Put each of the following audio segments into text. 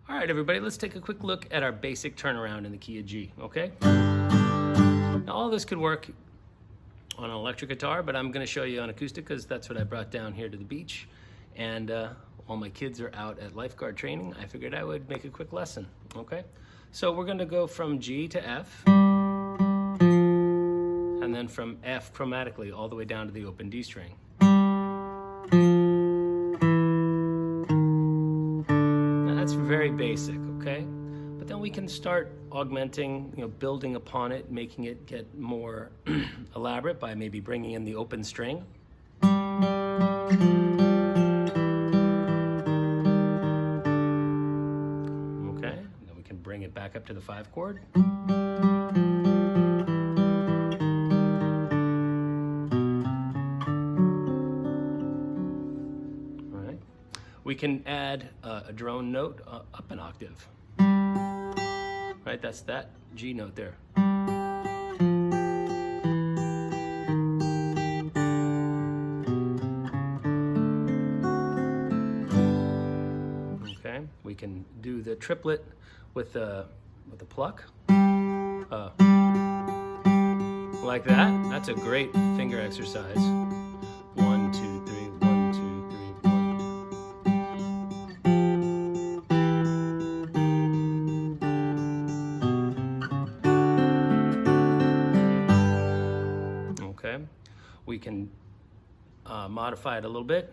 All right, everybody, let's take a quick look at our basic turnaround in the key of G, okay? Now, all this could work on an electric guitar, but I'm gonna show you on acoustic because that's what I brought down here to the beach. And while my kids are out at lifeguard training, I figured I would make a quick lesson, okay? So we're gonna go from G to F, and then from F chromatically all the way down to the open D string. That's very basic, okay? But then we can start augmenting, building upon it, making it get more elaborate by maybe bringing in the open string. Okay, and then we can bring it back up to the 5 chord. We can add a drone note up an octave, right? That's that G note there. Okay, we can do the triplet with a pluck, like that. That's a great finger exercise. 1, 2, 3. We can modify it a little bit.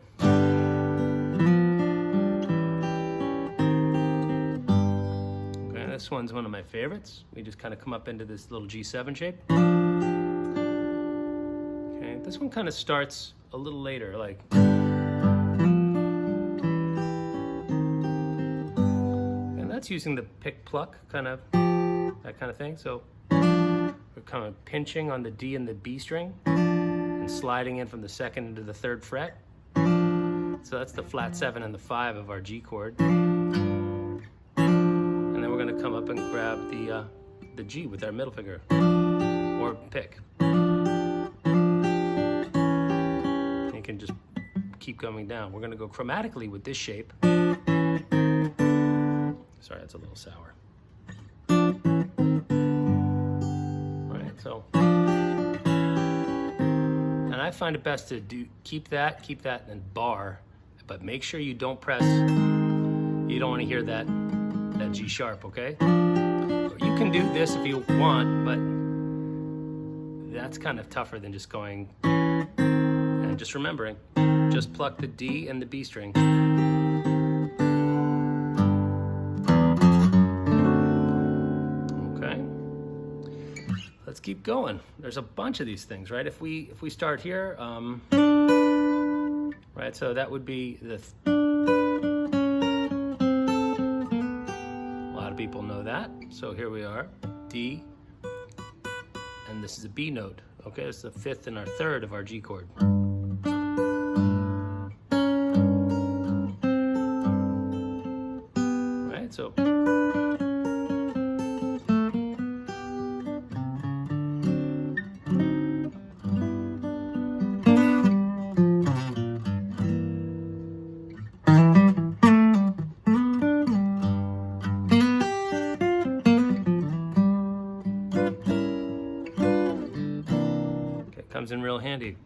Okay, this one's one of my favorites. We just kind of come up into this little G7 shape. Okay, this one kind of starts a little later, like. And that's using the pick pluck, that kind of thing. So we're kind of pinching on the D and the B string, and sliding in from the 2nd into the 3rd fret. So that's the flat 7 and the 5 of our G chord. And then we're gonna come up and grab the G with our middle finger, or pick. And you can just keep going down. We're gonna go chromatically with this shape. Sorry, that's a little sour. All right, so. I find it best to keep that in bar, but make sure you don't press. You don't want to hear that G sharp, okay? You can do this if you want, but that's kind of tougher than just going and just remembering. Just pluck the D and the B string. Let's keep going. There's a bunch of these things, right? If we start here, right? So that would be a lot of people know that. So here we are, D, and this is a B note. Okay, it's the 5th and our 3rd of our G chord. Right, so. Comes in real handy.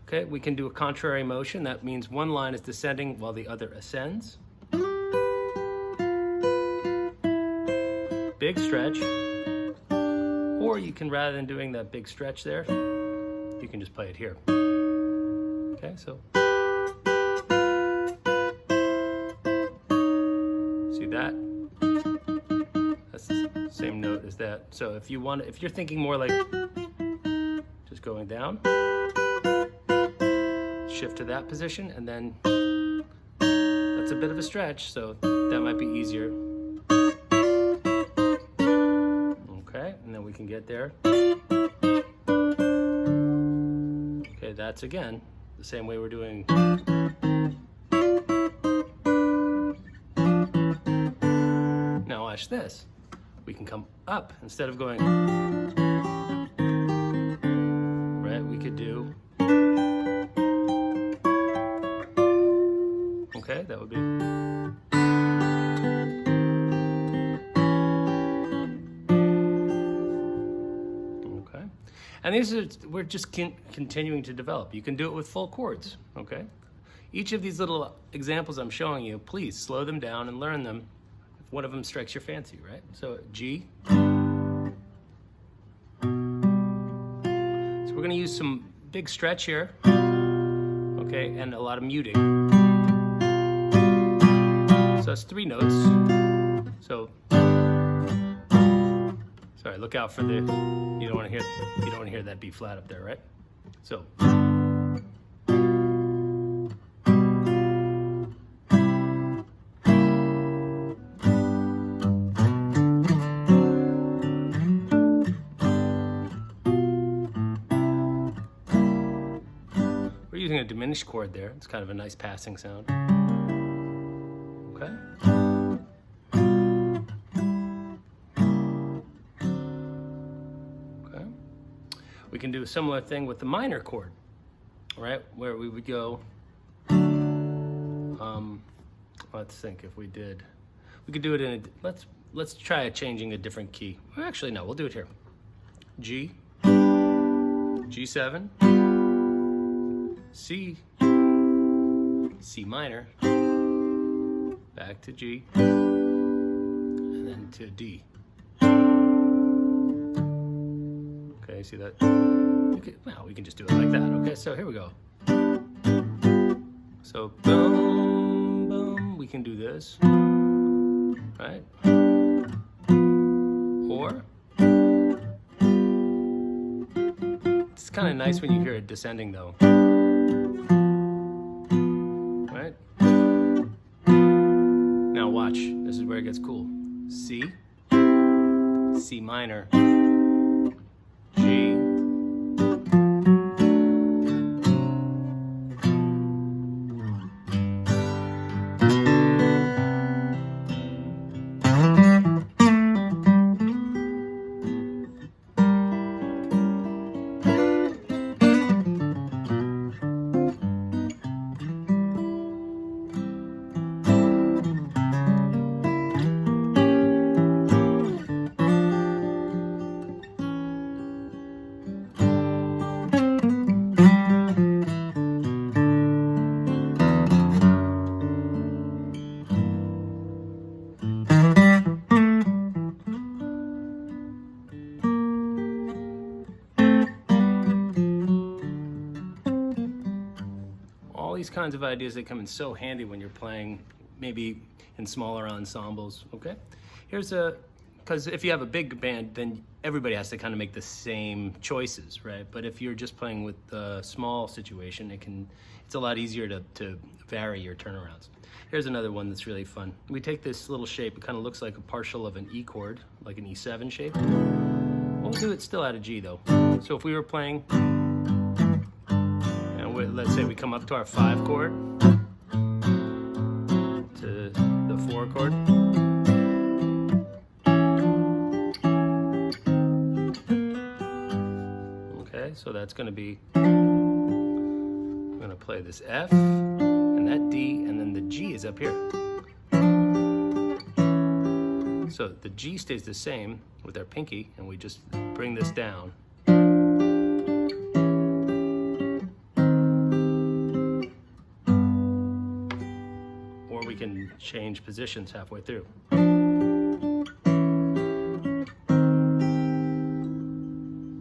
Okay, we can do a contrary motion. That means one line is descending while the other ascends. Big stretch. Or you can, rather than doing that big stretch there, you can just play it here. Okay, so. See that? That's the same note as that. So if you're thinking more like just going down, shift to that position, and then that's a bit of a stretch, so that might be easier. Okay, and then we can get there. Okay, that's again the same way we're doing. Now watch this. We can come up instead of going. Right, we could do. Okay, that would be. And we're just continuing to develop. You can do it with full chords, okay? Each of these little examples I'm showing you, please slow them down and learn them if one of them strikes your fancy, right? So G. So we're gonna use some big stretch here, okay, and a lot of muting. So that's 3 notes. So, sorry, look out for the, you don't want to hear that B flat up there, right? So. We're using a diminished chord there. It's kind of a nice passing sound. Okay. Okay. We can do a similar thing with the minor chord, right? Where we would go, let's think if we could do it in a, let's try changing a different key. Well, actually, no, we'll do it here. G, G7, C, C minor, back to G, and then to D. Okay, see that? Well, we can just do it like that. Okay, so here we go. So boom, boom, we can do this, right? Or, it's kind of nice when you hear it descending though. Right? Now watch, this is where it gets cool. C, C minor, G, these kinds of ideas, they come in so handy when you're playing maybe in smaller ensembles. Okay, because if you have a big band, then everybody has to kind of make the same choices, right? But if you're just playing with a small situation, it's a lot easier to vary your turnarounds. Here's another one that's really fun. We take this little shape, it kind of looks like a partial of an E chord, like an E7 shape. We'll do it still out of G though. So if we were playing, let's say we come up to our 5 chord, to the 4 chord. Okay, so that's going to be, I'm going to play this F, and that D, and then the G is up here. So the G stays the same with our pinky, and we just bring this down. We can change positions halfway through.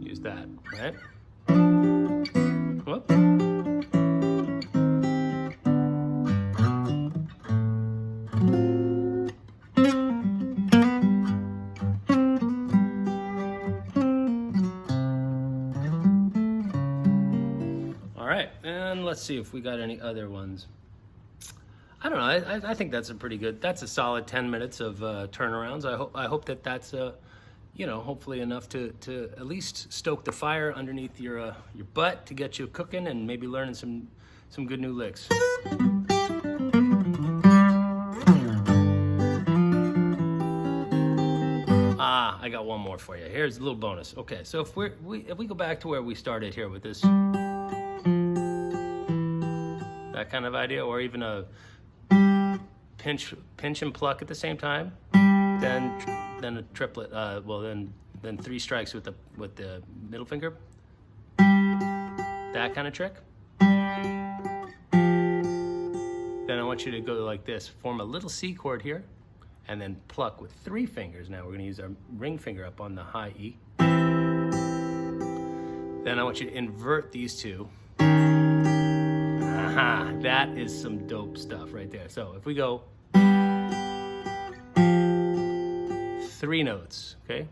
Use that, right? Whoop. All right, and let's see if we got any other ones. I don't know. I think that's that's a solid 10 minutes of turnarounds. I hope that's hopefully enough to at least stoke the fire underneath your butt to get you cooking and maybe learning some good new licks. I got one more for you. Here's a little bonus. Okay, so if we go back to where we started here with this, that kind of idea, or even a pinch and pluck at the same time, then a triplet. Then 3 strikes with the middle finger. that kind of trick. Then I want you to go like this, form a little C chord here, and then pluck with 3 fingers. Now we're gonna use our ring finger up on the high E. Then I want you to invert these two. Aha, that is some dope stuff right there. So if we go 3 notes, okay?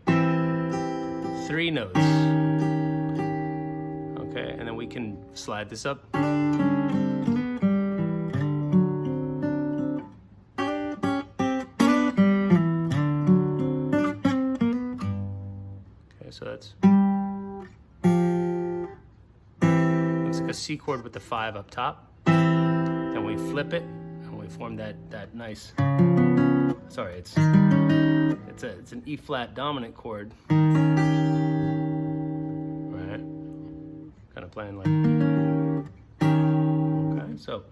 3 notes. Okay, and then we can slide this up. So that's looks like a C chord with the 5 up top. Then we flip it and we form that nice. Sorry, it's an E flat dominant chord. Right, kind of playing like. Okay, so.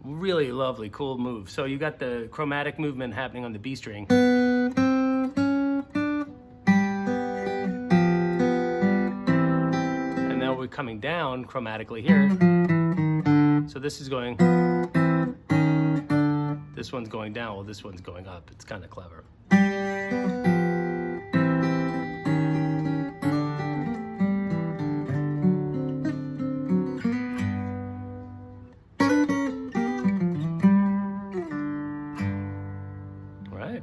Really lovely, cool move. So you got the chromatic movement happening on the B string. And now we're coming down chromatically here. So this is going, this one's going down, well this one's going up. It's kind of clever. Right.